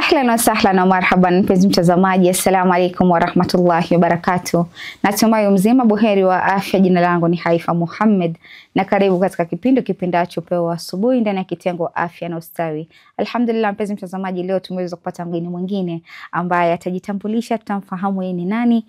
Ahlan wa sahlan na marhaban mpenzi mtazamaji, assalamu alaikum wa rahmatullahi wa barakatuh. Natumai mzima buheri wa afya. Jina langu ni Haifa Muhammad na karibu katika kipindacho Pewa Asubuhi ndani ya kitengo afya na ustawi. Alhamdulillah mpenzi mtazamaji, leo tumeweza kupata mgeni mwingine ambaye atajitambulisha, tutamfahamu yeye ni nani.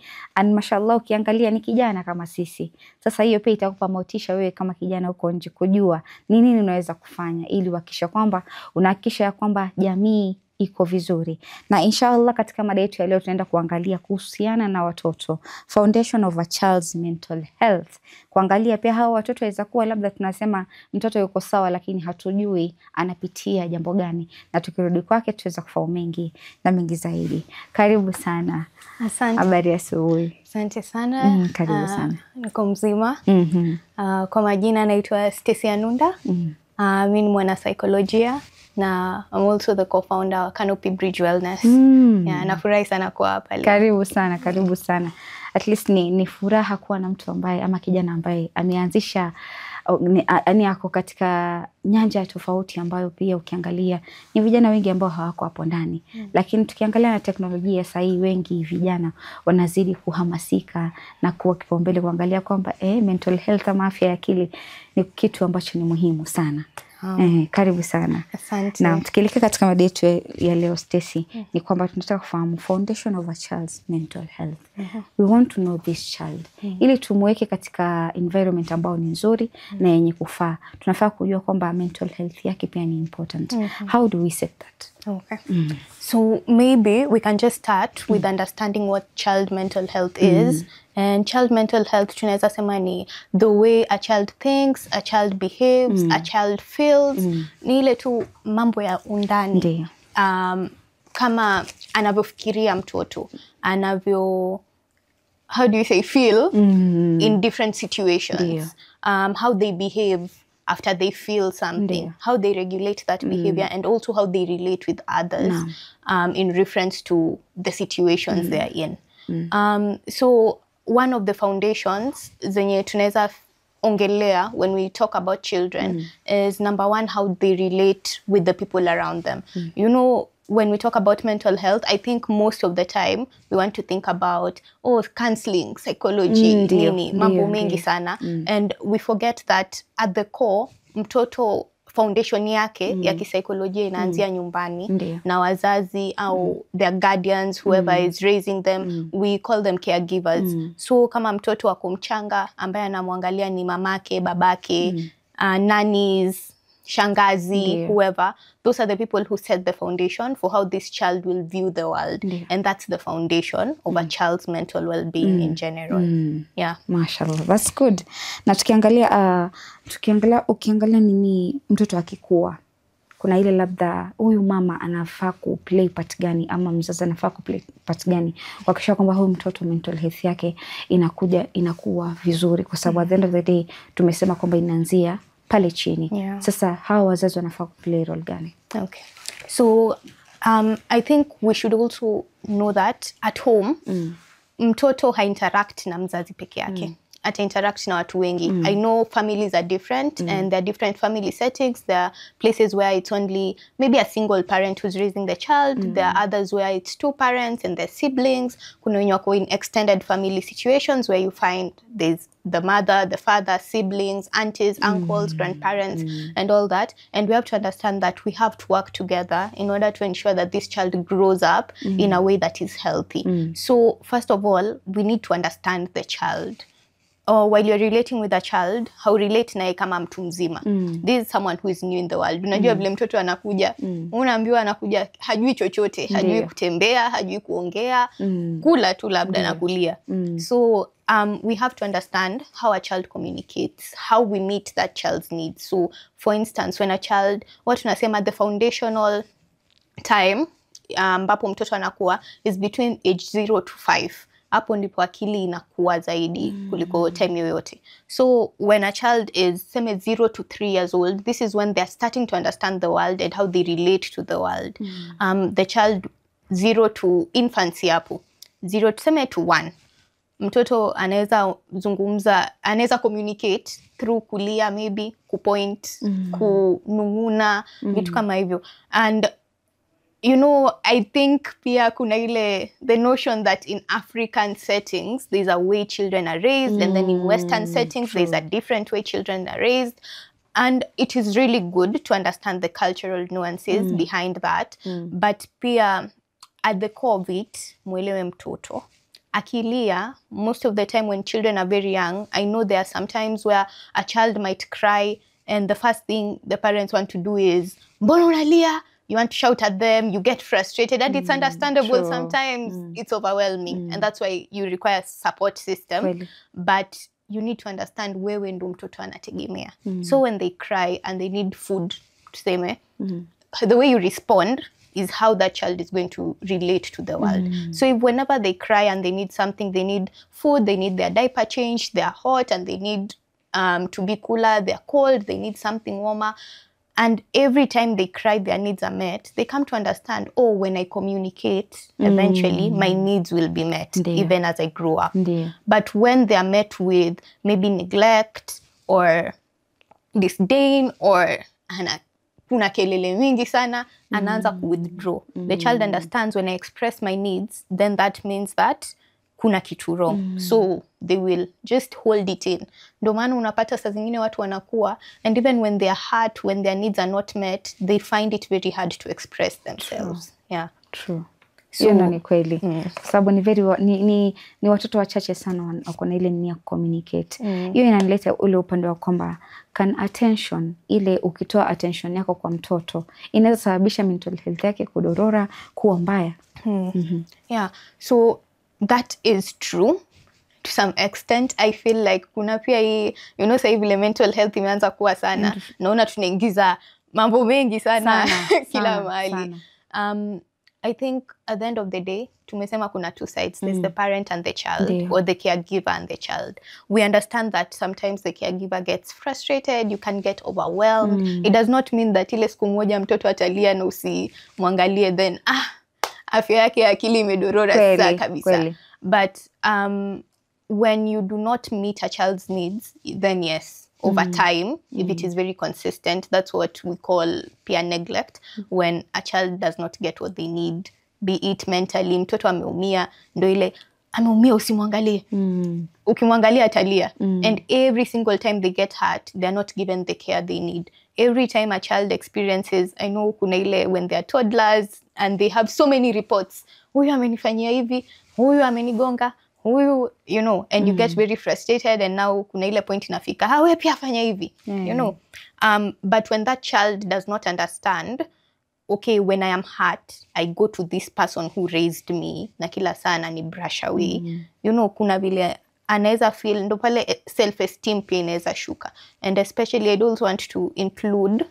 Mashallah, ukiangalia ni kijana kama sisi. Sasa hiyo pia itakupa motisha wewe kama kijana uko nje kujua ni nini unaweza kufanya ili uhakikishe kwamba unahakikisha kwamba jamii iko vizuri. Na inshallah katika mada yetu ya leo tunaenda kuangalia kuhusiana na watoto, Foundation of a Child's Mental Health. Kuangalia pia hao watoto waweza kuwa labda tunasema mtoto yuko sawa lakini hatujui anapitia jambo gani, na tukirudi kwake tuweza kufahamu mengi na mengi zaidi. Karibu sana. Asante. Habari ya asubuhi. Asante sana. Karibu sana. Niko mzima. Kwa majina naitwa Stacy Anunda. Mimi ni mwana saikolojia na I'm also the co-founder of Canopy Bridge Wellness. Nafurahi sana kuwa hapa leo. Karibu sana, karibu sana. At least ni furaha kuwa na mtu ambaye ama kijana ambaye ameanzisha yani ako katika nyanja tofauti ambayo pia ukiangalia ni vijana wengi ambao hawako hapo ndani. Lakini tukiangalia na teknolojia sasa hii wengi vijana wanazidi kuhamasika na kuwa kipaumbele kuangalia kwamba mental health ama afya ya akili ni kitu ambacho ni muhimu sana. Karibu sana. Asante. Na tukielekea katika mada yetu ya leo Stacy, ni kwamba tunataka kufahamu Foundation of a Child's Mental Health. We want to know this child. Ili tumweke katika environment ambao ni nzuri na yenye kufaa. Tunafaa kujua kwamba mental health yake pia ni important. How do we set that? Okay. So maybe we can just start with understanding what child mental health is. And child mental health tunaweza sema ni the way a child thinks, a child behaves, a child feels. Ni ile tu mambo ya undani. Kama anavyofikiria mtoto, how do you say, feel in different situations. How they behave after they feel something, how they regulate that behavior, and also how they relate with others in reference to the situations they are in. So one of the foundations zenye tunaweza ongelea when we talk about children is number one, how they relate with the people around them. You know, when we talk about mental health, I think most of the time we want to think about counseling, psychology, nini, mambo mengi sana, and we forget that at the core mtoto foundation yake ya kisaikolojia inaanzia nyumbani na wazazi au their guardians, whoever is raising them. We call them caregivers. So kama mtoto wako mchanga ambaye anamwangalia ni mamake, babake, nannies, shangazi, whoever, those are the people who set the foundation for how this child will view the world. And that's the foundation of a child's mental well-being in general. Mashallah, that's good. Na ukiangalia nini mtoto akikua, kuna ile labda huyu mama anafaa kuplay part gani ama mzazi anafaa kuplay part gani kuhakikisha kwamba huyu mtoto mental health yake inakuwa vizuri, kwa sababu at the end of the day tumesema kwamba inaanzia pale chini. Sasa hawa wazazi wanafaa kuplay role gani? Okay. So I think we should also know that at home mtoto hainteract na mzazi peke yake. Ata-interact na watu wengi. I know families are different and there are different family settings. There are places where it's only maybe a single parent who's raising the child. There are others where it's two parents and their siblings. Kuna wenye wako in extended family situations where you find there's the mother, the father, siblings, aunties, uncles, grandparents, and all that. And we have to understand that we have to work together in order to ensure that this child grows up in a way that is healthy. So first of all, we need to understand the child. While you're relating with a child, how relate nae kama mtu mzima. This is someone who is new in the world. Unajua vile mtoto anakuja, unaambiwa anakuja hajui chochote, hajui kutembea, hajui kuongea, kula tu labda na kulia. So we have to understand how a child communicates, how we meet that child's needs. So for instance, when a child, what tunasema the foundational time ambapo mtoto anakuwa is between age 0 to 5. Hapo ndipo akili inakuwa zaidi kuliko time yoyote. So when a child is 0 to 3 years old, this is when they're starting to understand the world and how they relate to the world. The child 0 to infancy hapo, 0 to 1. Mtoto anaweza zungumza, anaweza communicate through kulia, maybe kupoint, kununguna, vitu kama hivyo. And you know, I think pia kuna ile the notion that in African settings there's a way children are raised, and then in Western settings there's a different way children are raised. And it is really good to understand the cultural nuances behind that. But pia at the core of it, mwelewe mtoto. Akilia, most of the time when children are very young, I know there are some times where a child might cry and the first thing the parents want to do is, mbona unalia? You want to shout at them, you get frustrated, and it's understandable. True. Sometimes it's overwhelming, and that's why you require a support system. Really? But you need to understand wewe ndo mtoto anategemea. So when they cry and they need food, tuseme, the way you respond is how that child is going to relate to the world. So if whenever they cry and they need something, they need food, they need their diaper changed, they're hot and they need to be cooler, they're cold, they need something warmer. And every time they cry, their needs are met, they come to understand, oh, when I communicate, eventually my needs will be met, even as I grow up. But when they are met with maybe neglect or disdain or kuna kelele mingi sana, anaanza withdraw. The child understands when I express my needs, then that means that kuna kitu wrong. So they will just hold it in. Ndo maana unapata saa zingine watu wanakuwa, and even when they are hurt, when their needs are not met, they find it very hard to express themselves. True. Yeah. True. So, ni kweli. Kwa sababu ni very ni watoto wachache sana wako na ile nia communicate. Hiyo inanileta ule upande wa kwamba can attention, ile ukitoa attention yako kwa mtoto inaweza sababisha mental health yake kudorora, kuwa mbaya. Yeah. So that is true to some extent. I feel like kuna pia hii, you know, sasa vile mental health imeanza kuwa sana. Naona tunaingiza mambo mengi sana kila mahali. I think at the end of the day, tumesema kuna two sides. There's the parent and the child, or the caregiver and the child. We understand that sometimes the caregiver gets frustrated, you can get overwhelmed. It does not mean that ile siku moja mtoto atalia na usimwangalie then afya yake akili imedorora sasa kabisa. But when you do not meet a child's needs, then yes, over time, if it is very consistent, that's what we call peer neglect. When a child does not get what they need, be it mentally, mtoto ameumia, ndo ile ameumia usimwangalie. Ukimwangalia atalia. And every single time they get hurt, they're not given the care they need. Every time a child experiences, I know kuna ile when they're toddlers and they have so many reports, huyu amenifanyia hivi, huyu amenigonga, huyu, you know, and you get very frustrated, and now kuna ile point inafika, wewe pia fanya hivi, you know. But when that child does not understand, okay, when I am hurt, I go to this person who raised me, na kila sana ni brush away. You know, kuna vile anaweza feel, ndo pale self-esteem pia inaweza shuka. And especially I don't want to include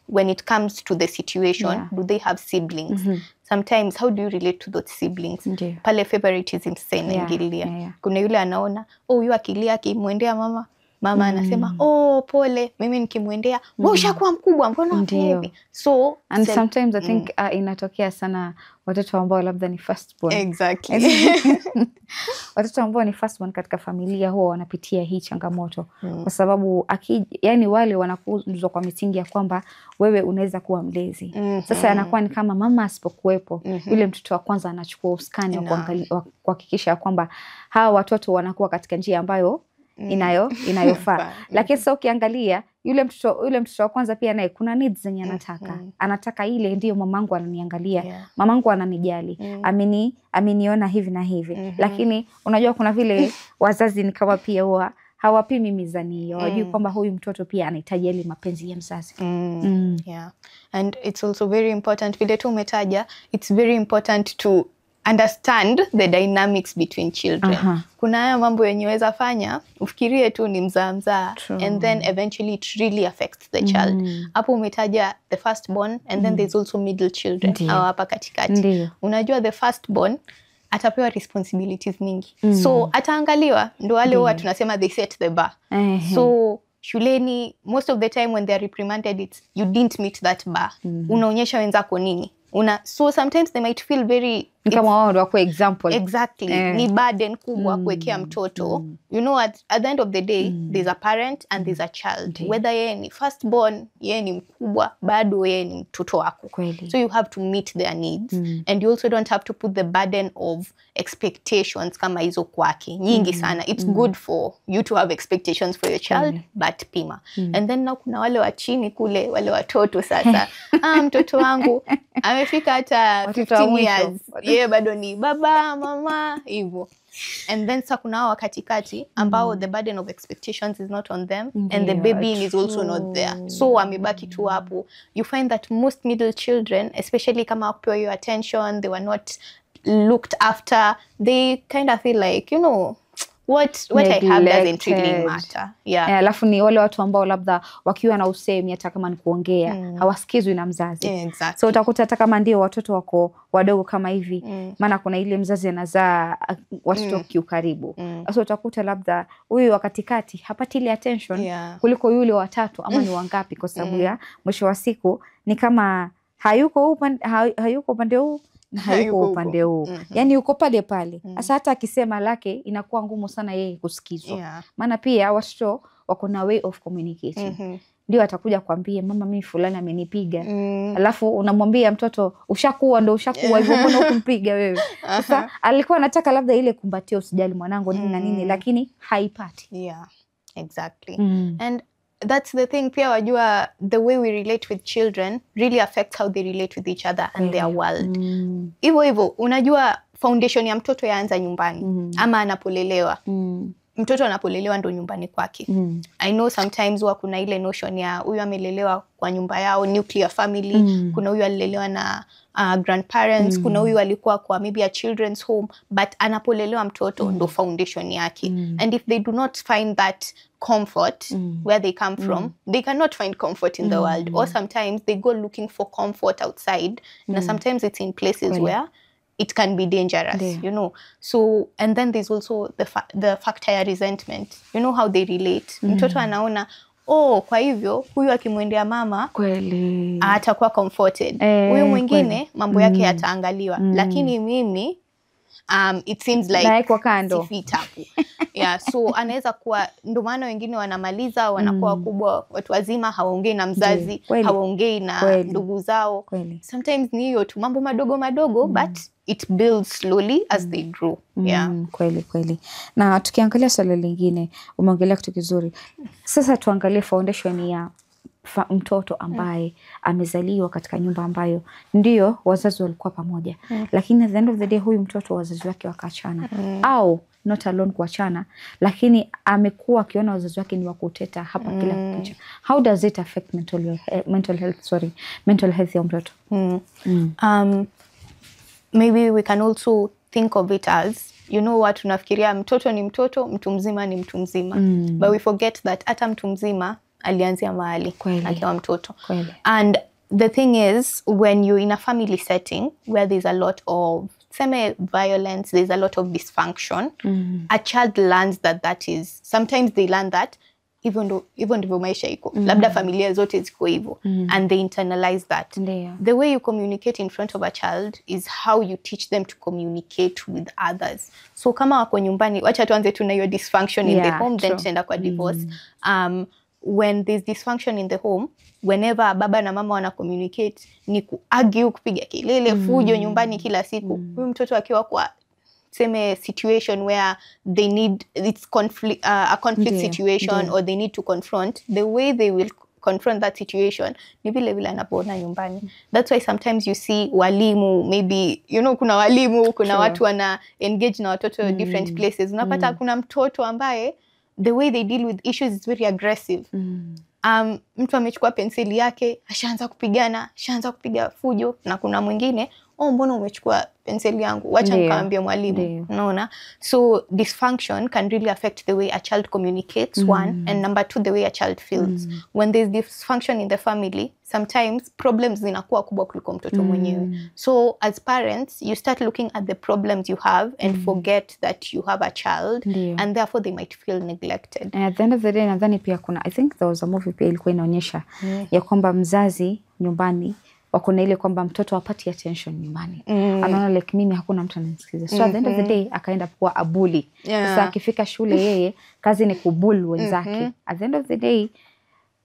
when it comes to the situation, do they have siblings? Sometimes, how do you relate to those siblings? Pale favoritism sana ingilia. Kuna yule anaona, huyu akilia akimwendea mama anasema, pole, mimi nikimwendea, wewe ushakuwa mkubwa, mbona unafanya hivi? So, and sometimes I think inatokea sana watoto ambao labda ni firstborn. Exactly. Watoto ambao ni firstborn katika familia huwa wanapitia hii changamoto. Kwa sababu yani wale wanakuzwa kwa misingi ya kwamba wewe unaweza kuwa mlezi. Sasa anakuwa ni kama mama asipokuwepo, yule mtoto wa kwanza anachukua usukani wa kuhakikisha kwamba hawa watoto wanakuwa katika njia ambayo inayofaa. Lakini sasa ukiangalia yule mtoto wa kwanza pia naye kuna needs zenye anataka. Anataka ile ndio mamangu ananiangalia, mamangu ananijali, ameniona hivi na hivi. Lakini unajua kuna vile wazazi ni kama pia huwa hawapimi mizani, hawajui kwamba huyu mtoto pia anahitaji ile mapenzi ya mzazi. Yeah. And it's also very important, vile tu umetaja, it's very important to understand the dynamics between children. Kuna haya mambo yenye weza fanya, ufikirie tu ni mzaa, and then eventually it really affects the child. Hapo umetaja the firstborn, and then there's also middle children, au hapa katikati. Unajua the firstborn atapewa responsibilities mingi. So ataangaliwa, ndo wale huwa tunasema they set the bar. So shuleni, most of the time when they are reprimanded, it's you didn't meet that bar. Unaonyesha wenzako nini? So sometimes they might feel very Ni kama wao ndio wako example. Exactly. Ni burden kubwa kuwekea mtoto. You know, at the end of the day, there's a parent and there's a child. Whether yeye ni firstborn, yeye ni mkubwa, bado yeye ni mtoto wako. So you have to meet their needs. And you also don't have to put the burden of expectations kama hizo kwake. Nyingi sana. It's good for you to have expectations for your child, but pima. And then now kuna wale wa chini kule, wale watoto sasa. Mtoto wangu amefika hata 15 years. Yeye bado ni baba, mama, hivyo. And then sa kuna wa katikati ambao the burden of expectations is not on them, and the baby is also not there. So wamebaki tu hapo. You find that most middle children, especially kama wapewa your attention, they were not looked after, they kind of feel like, you know, what I have doesn't really matter. Alafu ni wale watu ambao labda wakiwa na usemi hata kama ni kuongea hawasikizwi na mzazi. Exactly. So utakuta hata kama ndio watoto wako wadogo kama hivi, maana kuna ile mzazi anazaa watoto kiukaribu. So utakuta labda huyu wa katikati hapati ile attention kuliko yule wa tatu ama ni wangapi, kwa sababu ya mwisho wa siku ni kama hayuko upande huu na hayuko upande huu. Yani uko pale pale. Sasa hata akisema lake inakuwa ngumu sana yeye kusikizwa. Maana pia watoto wako na way of communicating. Ndio atakuja kwambie mama mimi fulani amenipiga. Alafu unamwambia mtoto ushakuwa hivyo, mbona ukumpiga wewe? Sasa alikuwa anataka labda ile kumbatia, usijali mwanangu nini na nini, lakini haipati. Exactly. And that's the thing pia, wajua, the way we relate with children really affects how they relate with each other and their world. Hivyo unajua foundation ya mtoto yaanza nyumbani. Ama anapolelewa. Mtoto anapolelewa ndo nyumbani kwake. I know sometimes kuna ile notion ya huyu amelelewa kwa nyumba yao, nuclear family. Kuna huyu alilelewa na grandparents. Kuna huyu alikuwa kwa maybe a children's home, but anapolelewa mtoto ndo foundation yake. And if they do not find that comfort where they come from, they cannot find comfort in the world. Or sometimes they go looking for comfort outside. And sometimes it's in places where it can be dangerous, you know. So, and then there's also the factor ya resentment. You know how they relate. Mtoto anaona, kwa hivyo huyu akimwendea mama kweli atakuwa comforted. Huyu mwingine mambo yake yataangaliwa. Lakini mimi it seems like kwa kando. Sifitapu. So anaweza kuwa, ndo maana wengine wanamaliza wanakuwa wakubwa, watu wazima hawaongei na mzazi, hawaongei na ndugu zao. Sometimes ni hiyo tu mambo madogo but it builds slowly as they grow. Kweli. Na tukiangalia swali lingine, umeongelea kitu kizuri. Sasa tuangalie foundation ya mtoto ambaye amezaliwa katika nyumba ambayo ndio wazazi walikuwa pamoja, lakini at the end of the day huyu mtoto wazazi wake wakaachana, au not alone kuachana, lakini amekuwa akiona wazazi wake ni wakuteta hapa kila kukicha. How does it affect mental health ya mtoto? Maybe we can also think of it as, you know what, tunafikiria mtoto ni mtoto, mtu mzima ni mtu mzima. But we forget that hata mtu mzima alianzia mahali akiwa mtoto. And the thing is, when you're in a family setting where there's a lot of violence, there's a lot of dysfunction, a child learns that is, sometimes they learn that even ndivyo maisha iko. Labda familia zote ziko hivyo. And they internalize that. The way you communicate in front of a child is how you teach them to communicate with others. So kama wako nyumbani, wacha tuanze tuna your dysfunction in the home, then tenda kwa divorce. When there's dysfunction in the home, whenever baba na mama wana communicate, ni kuargue, kupiga kelele, fujo nyumbani kila siku. Huyu mtoto akiwa kwa situation where they need, it's a conflict situation, or they need to confront, the way they will confront that situation ni vile anapoona nyumbani. That's why sometimes you see walimu, maybe, you know, kuna walimu, kuna watu wana engage na watoto different places. Unapata kuna mtoto ambaye the way they deal with issues is very aggressive. Mtu amechukua penseli yake, ashaanza kupigana, ashaanza kupiga fujo, na kuna mwingine, mbona umechukua penseli yangu? Wacha nikaambie mwalimu. Unaona? So dysfunction can really affect the way a child communicates, one, and number two, the way a child feels. When there's dysfunction in the family, sometimes problems zinakuwa kubwa kuliko mtoto mwenyewe. So as parents, you start looking at the problems you have and forget that you have a child, and therefore they might feel neglected. And at the end of the day, nadhani pia kuna, I think there was a movie pia ilikuwa inaonyesha ya kwamba mzazi nyumbani wako na ile kwamba mtoto hapati attention nyumbani. Anaona like mimi hakuna mtu ananisikiza. So at the end of the day akaenda kuwa abuli. Sasa akifika shule yeye kazi ni kubuli wenzake. At the end of the day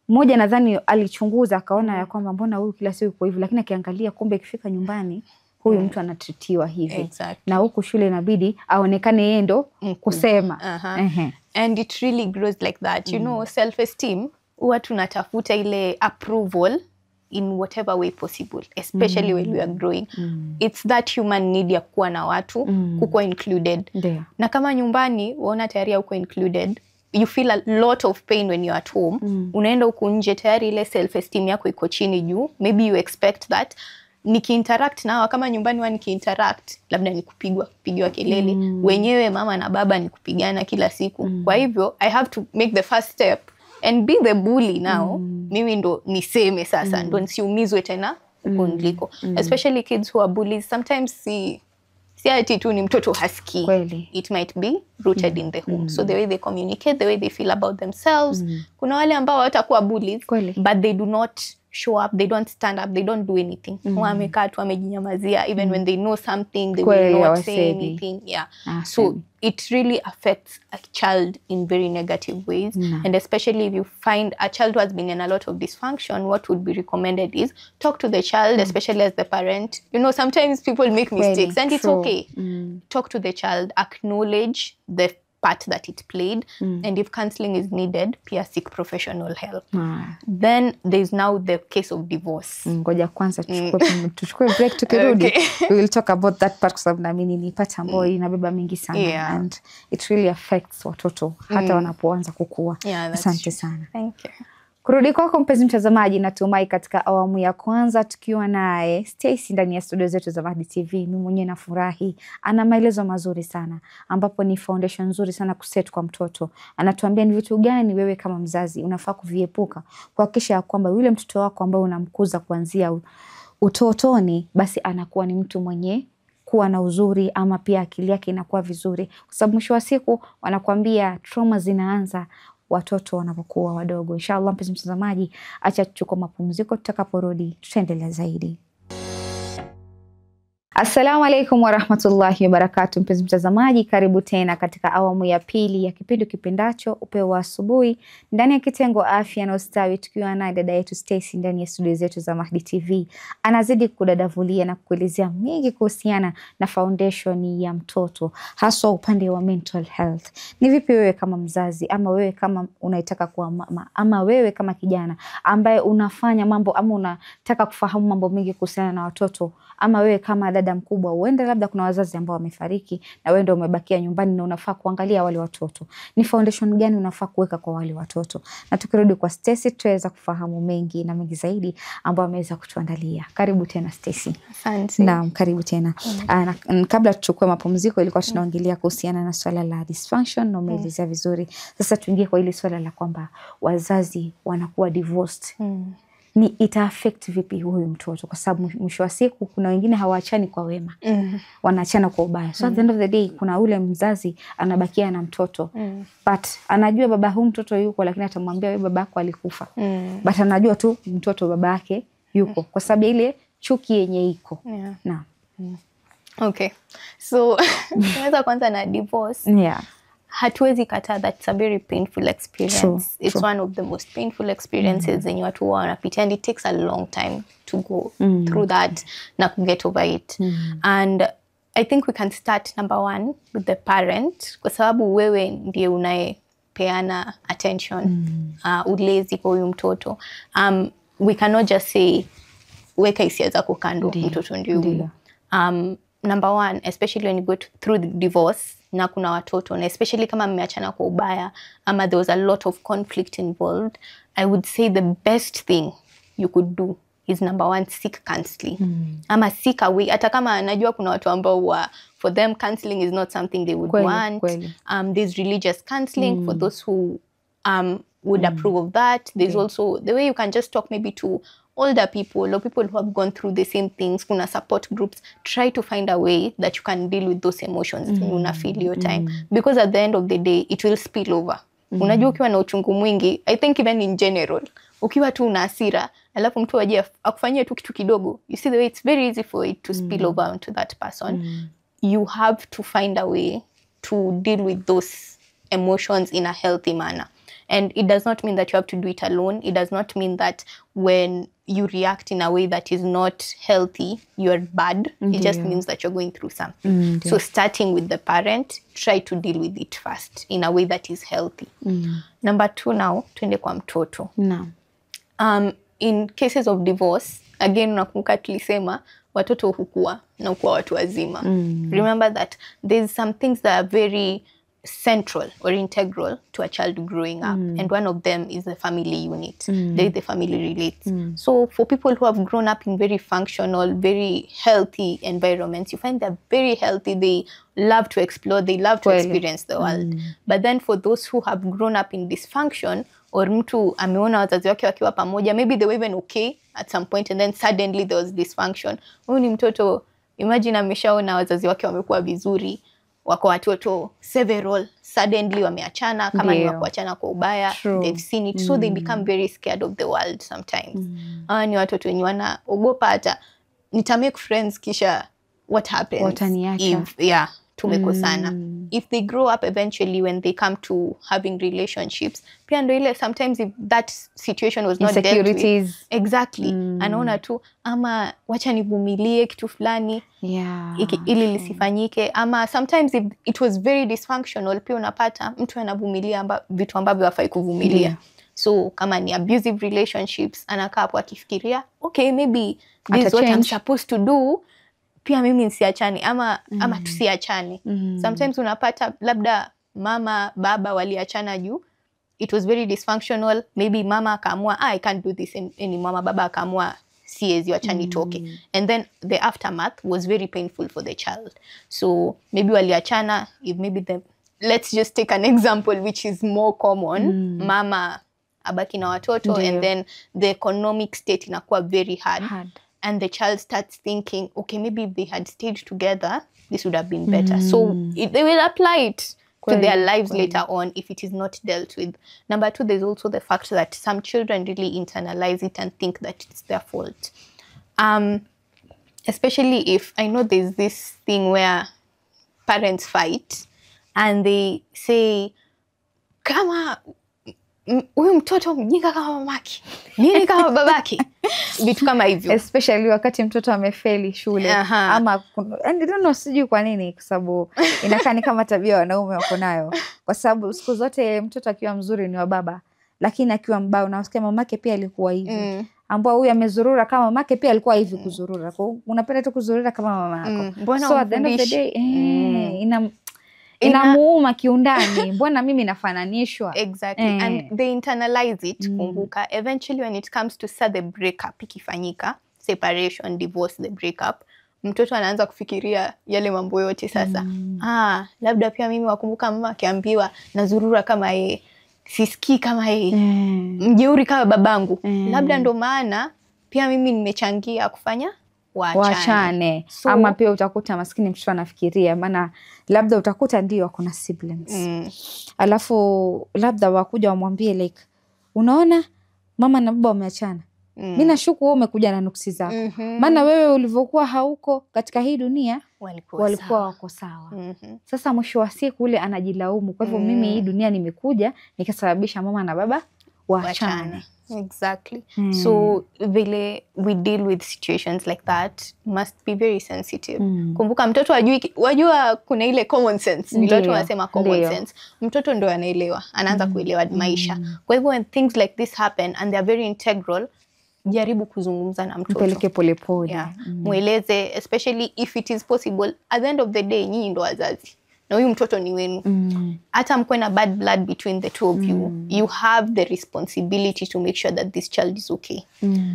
mmoja nadhani alichunguza akaona ya kwamba mbona huyu kila siku yuko hivi, lakini akiangalia kumbe ikifika nyumbani huyu mtu anatritiwa hivi. Na huku shule inabidi aonekane yeye ndo kusema. And it really grows like that. You know, self-esteem, huwa tunatafuta ile approval in whatever way possible, especially when we are growing. It's that human need ya kuwa na watu, kukuwa included. Na kama nyumbani, waona tayari uko included, you feel a lot of pain when you're at home. Unaenda huku nje tayari ile self-esteem yako iko chini juu. Maybe you expect that niki-interact nao, kama nyumbani niki-interact, labda ni kupigiwa kelele. Wenyewe mama na baba ni kupigana kila siku. Kwa hivyo, I have to make the first step and be the bully now. Mimi ndo niseme sasa, ndo nisiumizwe tena huko niliko. Especially kids who are bullies, sometimes si ati tu ni mtoto hasikii. It might be rooted in the home. So the way they communicate, the way they feel about themselves. Kuna wale ambao watakuwa bullies, but they do not show up, they don't stand up, they don't do anything. Wamekaa tu wamejinyamazia, even when they know something, they will not say anything. So it really affects a child in very negative ways. And especially if you find a child who has been in a lot of dysfunction, what would be recommended is talk to the child, especially as the parent. You know, sometimes people make mistakes and it's okay. Talk to the child, acknowledge the part that it played, and if counseling is needed, pia seek professional help. Then there's now the case of divorce. Ngoja kwanza tuchukue break tukirudi. We will talk about that part kwa sababu naamini ni part ambayo inabeba mingi sana, and it really affects watoto hata wanapoanza kukua. Asante sana. Thank you. Kurudi kwako mpenzi mtazamaji, natumai katika awamu ya kwanza tukiwa naye Stacy ndani ya studio zetu za Mahdi TV. Mimi mwenyewe nafurahi. Ana maelezo mazuri sana ambapo ni foundation nzuri sana kuset kwa mtoto. Anatuambia ni vitu gani wewe kama mzazi unafaa kuviepuka kuhakikisha kwamba yule mtoto wako ambaye unamkuza kuanzia utotoni basi anakuwa ni mtu mwenye kuwa na uzuri, ama pia akili yake inakuwa vizuri, kwa sababu mwisho wa siku wanakuambia trauma zinaanza watoto wanapokuwa wadogo. Inshallah mpenzi mtazamaji, acha tuchukue mapumziko, tutakaporudi tutaendelea zaidi. Assalamu alaikum warahmatullahi wabarakatuh. Mpenzi mtazamaji, karibu tena katika awamu ya pili ya kipindi kipendacho Upeo wa Asubuhi ndani ya kitengo afya na ustawi, tukiwa na dada yetu Stacy ndani ya studio zetu za Mahdi TV. Anazidi kudadavulia na kuelezea mengi kuhusiana na foundation ya mtoto, hasa upande wa mental health. Ni vipi wewe kama mzazi, ama wewe kama unaitaka kuwa mama, ama wewe kama kijana ambaye unafanya mambo ama unataka kufahamu mambo mengi kuhusiana na watoto, ama wewe kama dada mkubwa, uende labda kuna wazazi ambao wamefariki na wewe ndio umebakia nyumbani na unafaa kuangalia wale watoto, ni foundation gani unafaa kuweka kwa wale watoto? Na tukirudi kwa Stacy tutaweza kufahamu mengi na mengi zaidi ambao ameweza kutuandalia. Karibu tena Stacy. Asante. Naam, karibu tena. Kabla tuchukue mapumziko ilikuwa tunaongelea kuhusiana na swala la dysfunction na umeelezea vizuri. Sasa tuingie kwa ile swala la kwamba wazazi wanakuwa divorced. Ni ita affect vipi huyu mtoto? Kwa sababu mwisho wa siku kuna wengine hawaachani kwa wema, wanaachana kwa ubaya. So at the end of the day kuna ule mzazi anabakia na mtoto, but anajua baba huyu mtoto yuko, lakini atamwambia wewe babako alikufa, but anajua tu mtoto babake yuko kwa sababu ile chuki yenye iko. Naam. Okay, so tunaweza kwanza na divorce. Hatuwezi kataa that's a very painful experience. It's one of the most painful experiences zenye watu wanapitia, and it takes a long time to go through that na get over it. And I think we can start number one with the parent, kwa sababu wewe ndiye unayepeana attention, ulezi kwa huyu mtoto. We cannot just say weka hisia zako kando, mtoto ndio huyu. Number one, especially when you go through the divorce na kuna watoto, na especially kama mmeachana kwa ubaya ama there was a lot of conflict involved, I would say the best thing you could do is number one, seek counseling. Ama seek away. Hata kama najua kuna watu ambao for them counseling is not something they would want. There's religious counseling for those who would approve of that. There's also the way you can just talk maybe to older people or people who have gone through the same things. Kuna support groups. Try to find a way that you can deal with those emotions when you feel your time. Because at the end of the day, it will spill over. Unajua ukiwa na uchungu mwingi, I think even in general, ukiwa tu una hasira, alafu mtu aje akufanyie tu kitu kidogo, you see the way it's very easy for it to spill over onto that person. You have to find a way to deal with those emotions in a healthy manner. And it does not mean that you have to do it alone. It does not mean that when you react in a way that is not healthy, you're bad. It just means that you're going through something. So starting with the parent, try to deal with it first in a way that is healthy. Number 2 now, tuende kwa mtoto. In cases of divorce, again, unakumbuka tulisema watoto hukua na hukua watu wazima. Remember that there's some things that are very central or integral to a child growing up, and one of them is the family unit, the way the family relates. So for people who have grown up in very functional, very healthy environments, you find they're very healthy, they love to explore, they love to experience the world. But then for those who have grown up in dysfunction, or mtu ameona wazazi wake wakiwa pamoja, maybe they were even okay at some point and then suddenly there was dysfunction. Huyu ni mtoto, imagine ameshaona wazazi wake wamekuwa vizuri, wako watoto several, suddenly wameachana, kama ni wakuachana kwa ubaya, they've seen it, so they become very scared of the world sometimes. Ni watoto wenye wanaogopa hata nitamake friends kisha what happens if tumekosana. If they grow up eventually, when they come to having relationships, pia ndo ile sometimes if that situation was not dealt with, exactly, anaona tu ama wacha nivumilie kitu fulani ili lisifanyike, ama sometimes if it was very dysfunctional, pia unapata mtu anavumilia vitu ambavyo hafai kuvumilia. So kama ni abusive relationships, anakaa hapo akifikiria, okay, maybe this is what I'm supposed to do, pia mimi nisiachane ama tusiachane. Sometimes unapata labda mama baba waliachana juu it was very dysfunctional, maybe mama akaamua I can't do this anymore, mama baba akaamua siwezi, acha nitoke, and then the aftermath was very painful for the child. So maybe waliachana, if maybe let's just take an example which is more common, mama abaki na watoto, and then the economic state inakuwa very hard. And the child starts thinking, okay, maybe if they had stayed together, this would have been better. So they will apply it to their lives later on if it is not dealt with. Number 2, there's also the fact that some children really internalize it and think that it's their fault. Especially if, I know there's this thing where parents fight and they say, kama huyu mtoto mjinga kama mamake, nini kama babake, vitu kama hivyo, especially wakati mtoto amefeli shule. Ama I don't know, sijui kwa nini, kwa sababu inakaa ni kama tabia wanaume wako nayo, kwa sababu siku zote mtoto akiwa mzuri ni wa baba, lakini akiwa mbaya unasikia mamake pia alikuwa hivi, ambao huyu amezurura kama mamake pia alikuwa hivi kuzurura, kwa unapenda tu kuzurura kama mama yako. So at the end of the day inamuuma kiundani, mbona mimi nafananishwa? Exactly. And they internalize it. Kumbuka, eventually when it comes to the breakup ikifanyika, separation, divorce, the breakup, mtoto anaanza kufikiria yale mambo yote sasa. Labda pia mimi wakumbuka mama akiambiwa nazurura kama yeye, sisikii kama yeye, mjeuri kama babangu, labda ndo maana pia mimi nimechangia kufanya waachane. So, ama pia utakuta maskini mtoto anafikiria, maana labda utakuta ndio wako na siblings, alafu labda wakuja wamwambie like, unaona mama na baba wameachana, mimi nashuku wewe umekuja na nuksi zako, maana wewe ulivyokuwa hauko katika hii dunia walikuwa wako sawa. Sasa mwisho wa siku ule anajilaumu, kwa hivyo mimi hii dunia nimekuja nikasababisha mama na baba waachane. Exactly. So vile we deal with situations like that must be very sensitive. Kumbuka mtoto wajua kuna ile common sense, vile watu wanasema common sense, mtoto ndo anaelewa, anaanza kuelewa maisha. Kwa hivyo when things like this happen and they are very integral, jaribu kuzungumza na mtoto, mpeleke polepole, mueleze, especially if it is possible. At the end of the day, nyinyi ndo wazazi na huyu mtoto ni wenu. Hata mkwe na bad blood between the two of you, you have the responsibility to make sure that this child is okay.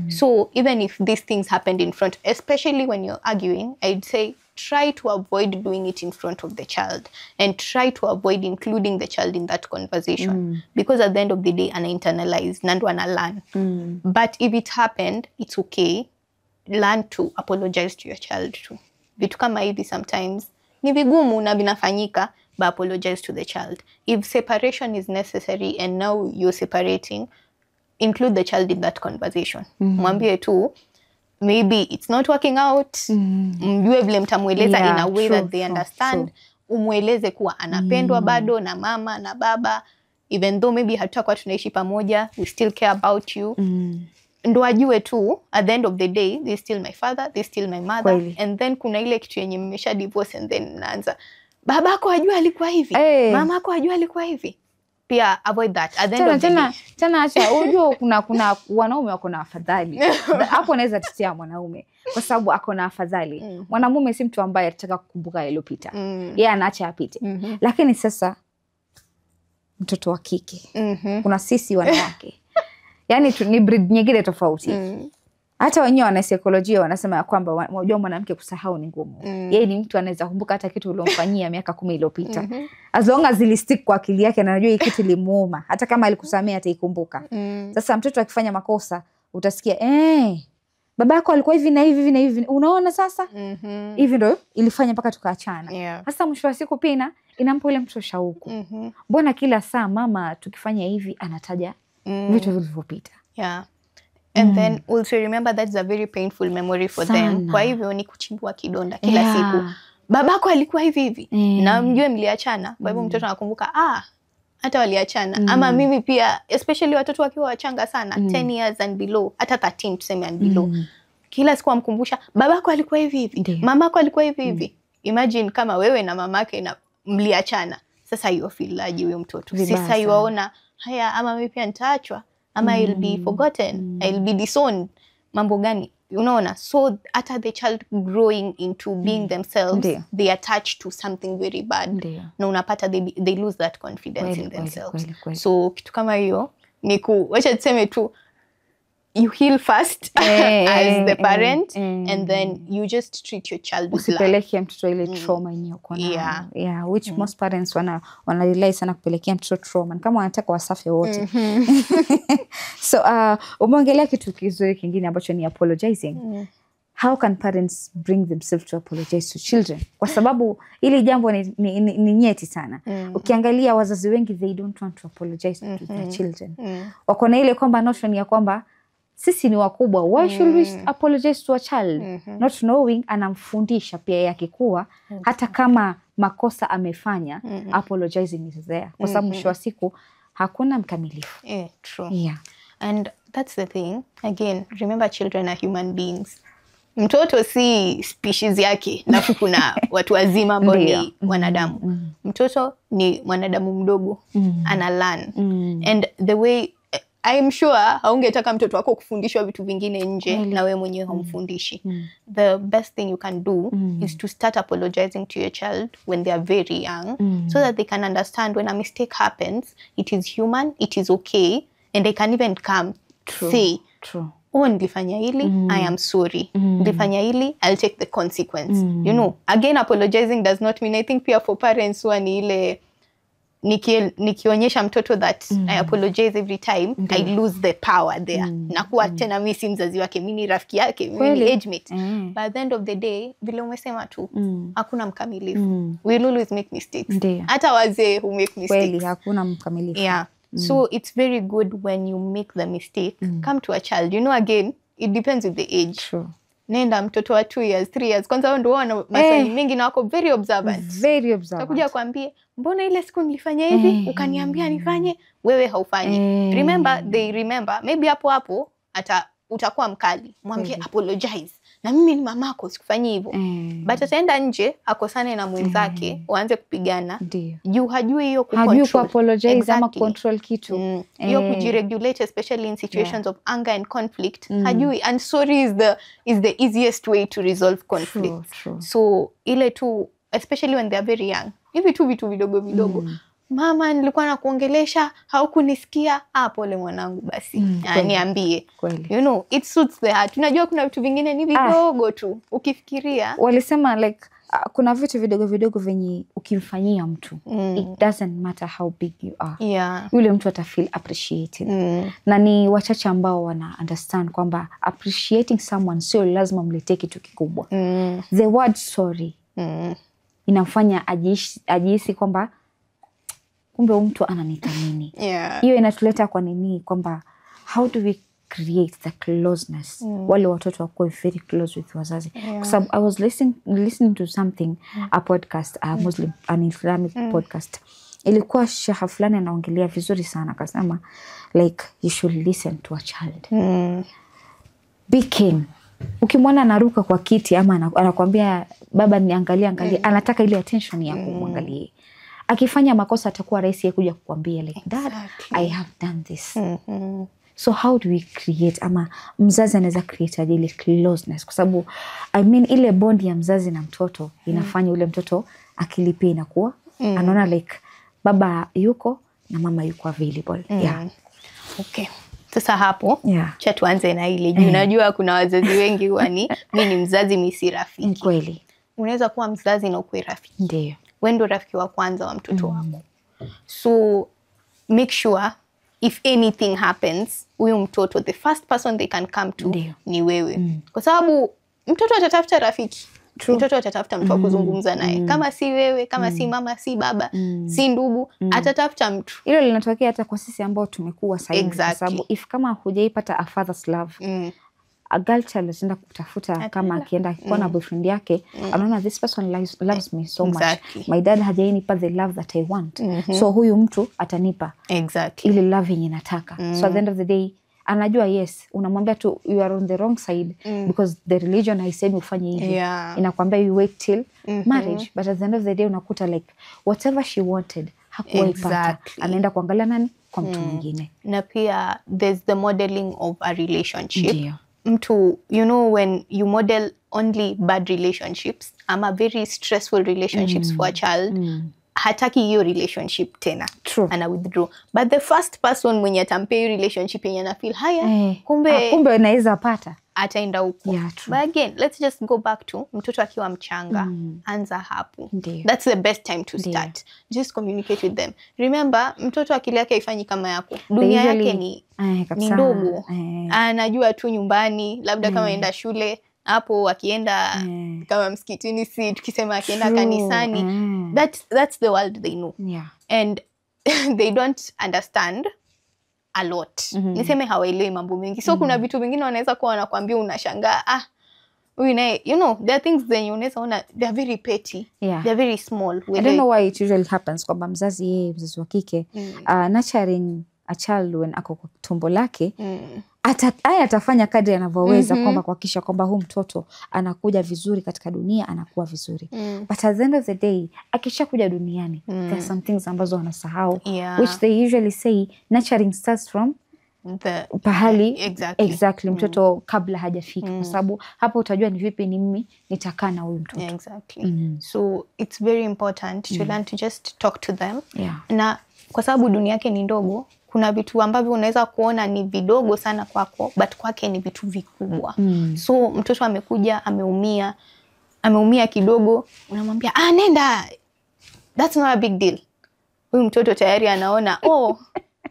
So even if these things happened in front, especially when you're arguing, I'd say try to avoid doing it in front of the child, and try to avoid including the child in that conversation, because at the end of the day ana internalize, nandu ana learn. But if it happened, it's okay, learn to apologize to your child too. Vitu kama hivi sometimes ni vigumu na vinafanyika, but apologize to the child. If separation is necessary and now you're separating, include the child in that conversation. Mwambie tu, maybe it's not working out. Mjue vile mtamweleza in a way that they understand. Umweleze kuwa anapendwa bado na mama na baba. Even though maybe hatutakuwa tunaishi pamoja, we still care about you. Ndo ajue tu, at the end of the day, they're still my father, they're still my mother. Kweli. And then kuna ile kitu yenye mmesha divorce and then naanza, babako ajua alikuwa hivi, mamako ajua alikuwa hivi. Pia avoid that. At the end of the day. Tena acha, ujue kuna wanaume wako na afadhali. Hapo naweza tetea mwanaume kwa sababu ako na afadhali. Mwanamume si mtu ambaye atataka kukumbuka yaliyopita. Yeye anaacha apite. Lakini sasa mtoto wa kike. Kuna sisi wanawake. Yaani ni breed nyingine tofauti. Hata wenyewe wana saikolojia wanasema kwamba unajua mwanamke kusahau ni ngumu. Yeye ni mtu anaweza kumbuka hata kitu uliomfanyia miaka 10 iliyopita. As long as ilistick kwa akili yake na anajua hii kitu ilimuuma, hata kama alikusamea ataikumbuka. Sasa mtoto akifanya makosa utasikia babako alikuwa hivi na hivi na hivi. Unaona sasa? Hivi ndio ilifanya mpaka tukaachana. Sasa mwisho wa siku pia inampa ile mtoto shauku. Mbona kila saa mama tukifanya hivi anataja vitu vilivyopita. And then also remember that's a very painful memory for them. Kwa hivyo ni kuchimbua kidonda kila siku. Babako alikuwa hivi hivi. Na mjue mliachana. Kwa hivyo mtoto anakumbuka hata waliachana. Ama mimi pia, especially watoto wakiwa wachanga sana, 10 years and below, hata 13 tuseme and below. Kila siku amkumbusha, babako alikuwa hivi hivi, mamako alikuwa hivi hivi. Imagine kama wewe na mamake na mliachana. Sasa you feel aje huyo mtoto? Sasa yuaona, haya ama mimi pia nitaachwa. Ama I'll be forgotten, I'll be disowned. Mambo gani? Unaona? So after the child growing into being themselves, they attach to something very bad. Na unapata they lose that confidence in themselves. So kitu kama hiyo ni wacha tuseme tu, you heal first as the parent and then you just treat your child with love. Usipeleke mtoto ile trauma yenyewe kwa nayo. Which most parents wana rely sana kupelekea mtoto trauma kama wanataka wasafi wote. So umeongelea kitu kizuri kingine ambacho ni apologizing. How can parents bring themselves to apologize to children? Kwa sababu ili jambo ni nyeti sana. Ukiangalia wazazi wengi they don't want to apologize to their children. Wako na ile kwamba notion ya kwamba sisi ni wakubwa, why should we apologize to a child? Not knowing anamfundisha pia yake kuwa hata kama makosa amefanya, apologizing is there. Kwa sababu mwisho wa siku hakuna mkamilifu. True. And that's the thing. Again, remember children are human beings. Mtoto si species yake, na kuna watu wazima ambao ni wanadamu. Mtoto ni mwanadamu mdogo, ana learn. And the way I'm sure haungetaka mtoto wako kufundishwa vitu vingine nje na wewe mwenyewe humfundishi. The best thing you can do is to start apologizing to your child when they are very young, so that they can understand when a mistake happens, it is human, it is okay, and they can even come say, nilifanya hili, I am sorry. Nilifanya hili, I'll take the consequence. You know, again, apologizing does not mean, I think pia for parents who ni ile nikionyesha mtoto that I apologize every time, I lose the power there. Nakuwa tena mimi si mzazi wake, mimi ni rafiki yake, mimi ni age mate. But at the end of the day, vile umesema tu, hakuna mkamilifu. We will always make mistakes. Hata wazee who make mistakes. Kweli hakuna mkamilifu. So it's very good when you make the mistake, come to a child. You know, again, it depends with the age. Nenda mtoto wa 2 years, 3 years. Kwanza wao ndio wana maswali mengi na wako very observant. Very observant. Takuja kuambia, mbona ile siku nilifanya hivi, ukaniambia nifanye, wewe haufanyi. Remember, they remember. Maybe hapo utakuwa mkali. Mwambie apologize. Na mimi ni mamako, sikufanyi hivyo. But ataenda nje, akosane na mwenzake, waanze kupigana. Juu hajui hiyo kucontrol. Hajui ku-apologize ama control kitu. Hiyo kujiregulate, especially in situations of anger and conflict. Hajui, and sorry is the easiest way to resolve conflict. So ile tu, especially when they are very young, hivi tu vitu vidogo vidogo. Mama nilikuwa nakuongelesha, haukunisikia. Pole mwanangu basi. Niambie. You know, it suits the heart. Unajua kuna vitu vingine ni vidogo tu. Ukifikiria. Walisema like kuna vitu vidogo vidogo venye ukimfanyia mtu. It doesn't matter how big you are. Yule mtu atafeel appreciated. Na ni wachache ambao wana understand kwamba appreciating someone sio lazima mletee kitu kikubwa. The word sorry. inamfanya ajihisi kwamba kumbe mtu ananithamini. Yeah. Hiyo inatuleta kwa nini kwamba how do we create the closeness? Wale watoto wako very close with wazazi. So I was listening to something, a podcast, a Muslim, an Islamic podcast. Ilikuwa sheha fulani anaongelea vizuri sana, akasema like you should listen to a child. Be king. Ukimwona anaruka kwa kiti ama anakuambia baba niangalie, anataka ile attention ya kumwangalie. Akifanya makosa atakuwa rahisi kuja kukuambia like dad, I have done this. So how do we create, ama mzazi anaweza create ile closeness? Kwa sababu I mean ile bond ya mzazi na mtoto inafanya ule mtoto akili pia inakuwa anaona like baba yuko na mama yuko available. Yeah. Okay. Sasa hapo cha tuanze na ile juu unajua kuna wazazi wengi wani mimi ni mzazi mimi si rafiki. Kweli. Unaweza kuwa mzazi na ukuwe rafiki. Ndio. Wewe ndio rafiki wa kwanza wa mtoto wako. So make sure if anything happens, huyo mtoto the first person they can come to ni wewe. Kwa sababu mtoto atatafuta rafiki. Mtoto atatafuta mtu wa kuzungumza naye. Kama si wewe, kama si mama, si baba, si ndugu, atatafuta mtu. Hilo linatokea hata kwa sisi ambao tumekuwa sasa hivi. Kwa sababu if kama hujaipata a father's love, a girl child ataenda kutafuta kama akienda kwa na boyfriend yake, anaona this person loves me so much. My dad hajanipa the love that I want. So huyu mtu atanipa ile love yenye nataka. So at the end of the day anajua yes, unamwambia tu you are on the wrong side because the religion haisemi ufanye hivi. Inakwambia you wait till marriage, but at the end of the day unakuta like whatever she wanted hakuwaipata. Anaenda kuangalia nani? Kwa mtu mwingine. Na pia there's the modeling of a relationship. Mtu, you know, when you model only bad relationships ama very stressful relationships for a child, hataki hiyo relationship tena. Ana withdraw. But the first person mwenye atampea relationship yenye ana feel haya, kumbe anaweza pata, ataenda huko. But again, let's just go back to mtoto akiwa mchanga, anza hapo. That's the best time to start. Just communicate with them. Remember, mtoto akili yake haifanyi kama yako. Dunia yake ni ndogo. Anajua tu nyumbani, labda kama enda shule, hapo akienda kama msikitini, si tukisema akienda kanisani, that's the world they know. And they don't understand a lot. Niseme hawaelewi mambo mengi. So kuna vitu vingine wanaweza kuwa wanakuambia unashangaa, huyu naye, you know, there are things that unaweza ona they are very petty. They are very small. I don't know why it usually happens kwamba mzazi wa kike nurturing a child when ako kwa tumbo lake, atafanya kadri anavyoweza kwamba kuhakikisha kwamba huyu mtoto anakuja vizuri katika dunia, anakuwa vizuri. But at the end of the day, akishakuja duniani, there are some things ambazo wanasahau, which they usually say nurturing starts from the pahali exactly mtoto kabla hajafika, kwa sababu hapo utajua ni vipi ni mimi nitakaa na huyu mtoto. So it's very important to learn to just talk to them. Na kwa sababu dunia yake ni ndogo, kuna vitu ambavyo unaweza kuona ni vidogo sana kwako, but kwake ni vitu vikubwa. So mtoto amekuja, ameumia kidogo, unamwambia nenda, that's not a big deal. Huyu mtoto tayari anaona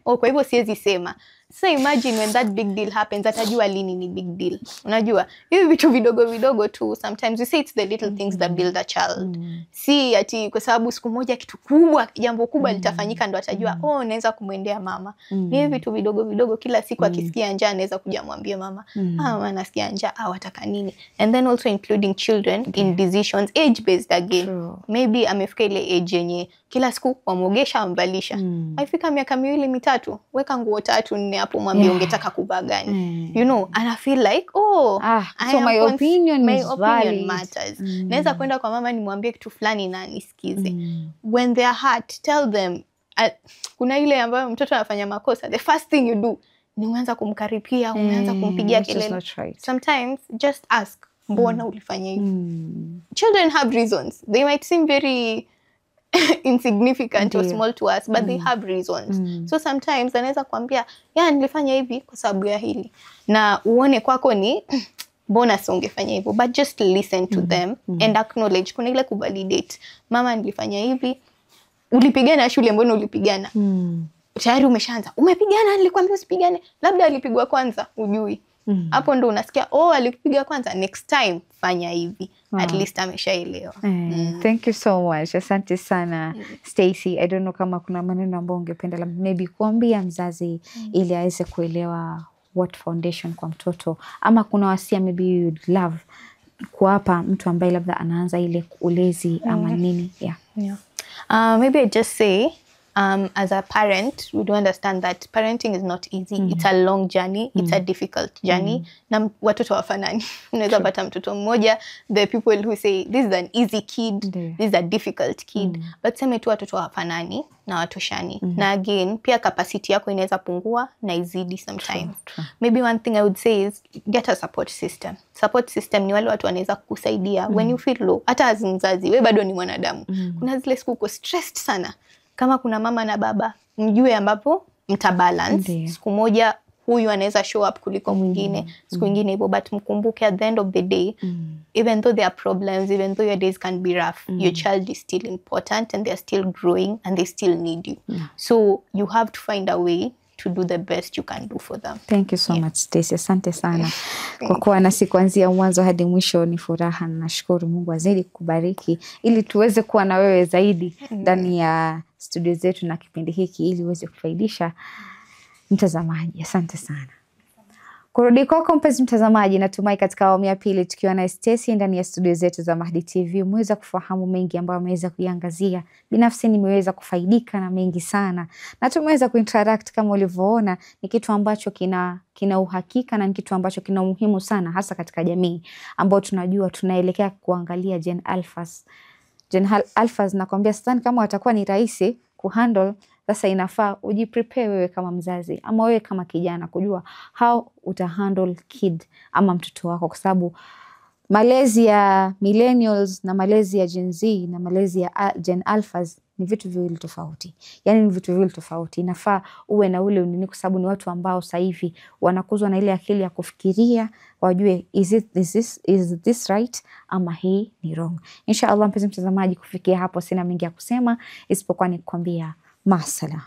kwa hivyo siwezi sema. So imagine when that big deal happens, atajua lini ni big deal. Unajua, hivi vitu vidogo tu, sometimes we say it's the little things that build a child. Si ati kwa sababu siku moja kitu kubwa, jambo kubwa litafanyika ndo atajua, naweza kumwendea mama. Ni hivi vitu vidogo kila siku akisikia njaa anaweza kuja mwambie mama, mama nasikia njaa, wataka nini? And then also including children in decisions, age based again. Maybe amefika ile age yenye kila siku wamuogesha, amvalisha. Haifika miaka 2 3, weka nguo 3 4 hapo, mwambie ungetaka kuvaa gani. You know, and I feel like so my opinion matters. Naweza kwenda kwa mama nimwambie kitu fulani na nisikize. When they are hurt, tell them. Kuna ile ambayo mtoto anafanya makosa, the first thing you do ni uanza kumkaripia, unaanza kumpigia kelele. Sometimes just ask, mbona ulifanya hivi? Children have reasons. They might seem very insignificant or small to us, but they have reasons. So sometimes anaweza kuambia, nilifanya hivi kwa sababu ya hili. Na uone kwako ni mbona ungefanya hivyo, but just listen to them and acknowledge. Kuna ile kuvalidate. Mama nilifanya hivi. Ulipigana shule, mbona ulipigana? Tayari umeshaanza. Umepigana, nilikwambia usipigane. Labda alipigwa kwanza, ujui. Hapo ndo unasikia alikupiga kwanza, next time fanya hivi. At least ameshaelewa. Thank you so much. Asante sana Stacy. I don't know kama kuna maneno ambayo ungependa labda maybe kuambia mzazi ili aweze kuelewa what foundation kwa mtoto, ama kuna wasia maybe you'd love kuwapa mtu ambaye labda anaanza ile ulezi ama nini? Maybe I just say as a parent, we do understand that parenting is not easy. It's a long journey. It's a difficult journey. Na watoto wafanani. Unaweza pata mtoto mmoja, the people who say this is an easy kid, this is a difficult kid. But sema tu watoto wafanani na watoshani. Na again, pia capacity yako inaweza pungua na izidi sometimes. Maybe one thing I would say is get a support system. Support system ni wale watu wanaweza kukusaidia when you feel low. Hata as mzazi, wewe bado ni mwanadamu. Kuna zile siku uko stressed sana. Kama kuna mama na baba, mjue ambapo mtabalance. Siku moja huyu anaweza show up kuliko mwingine, siku nyingine hivyo, but mkumbuke at the end of the day, even though there are problems, even though your days can be rough, your child is still important and they're still growing and they still need you. So you have to find a way to do the best you can do for them. Thank you so much Stacy. Asante sana kwa kuwa nasi kuanzia mwanzo hadi mwisho. Ni furaha na nashukuru Mungu azidi kukubariki ili tuweze kuwa na wewe zaidi ndani ya studio zetu na kipindi hiki ili uweze kufaidisha mtazamaji. Asante sana. Kurudi kwako mpenzi mtazamaji, natumai katika awamu ya pili tukiwa na Stacy ndani ya studio zetu za Mahdi TV umeweza kufahamu mengi ambayo ameweza kuiangazia. Binafsi nimeweza kufaidika na mengi sana. Na tumeweza kuinteract kama ulivyoona, ni kitu ambacho kina uhakika na ni kitu ambacho kina umuhimu sana hasa katika jamii ambao tunajua tunaelekea kuangalia Gen Alphas. Gen Alphas nakwambia sasa kama watakuwa ni rahisi kuhandle. Sasa inafaa ujiprepare wewe kama mzazi ama wewe kama kijana kujua how utahandle kid ama mtoto wako, kwa sababu malezi ya millennials na malezi ya Gen Z na malezi ya Gen Alphas ni vitu viwili tofauti. Yani ni vitu viwili tofauti. Inafaa uwe na ule unini kwa sababu ni watu ambao sasa hivi wanakuzwa na ile akili ya kufikiria, wajue is this right ama hii ni wrong. Inshallah mpenzi mtazamaji, kufikia hapo sina mengi ya kusema isipokuwa ni kukwambia masala.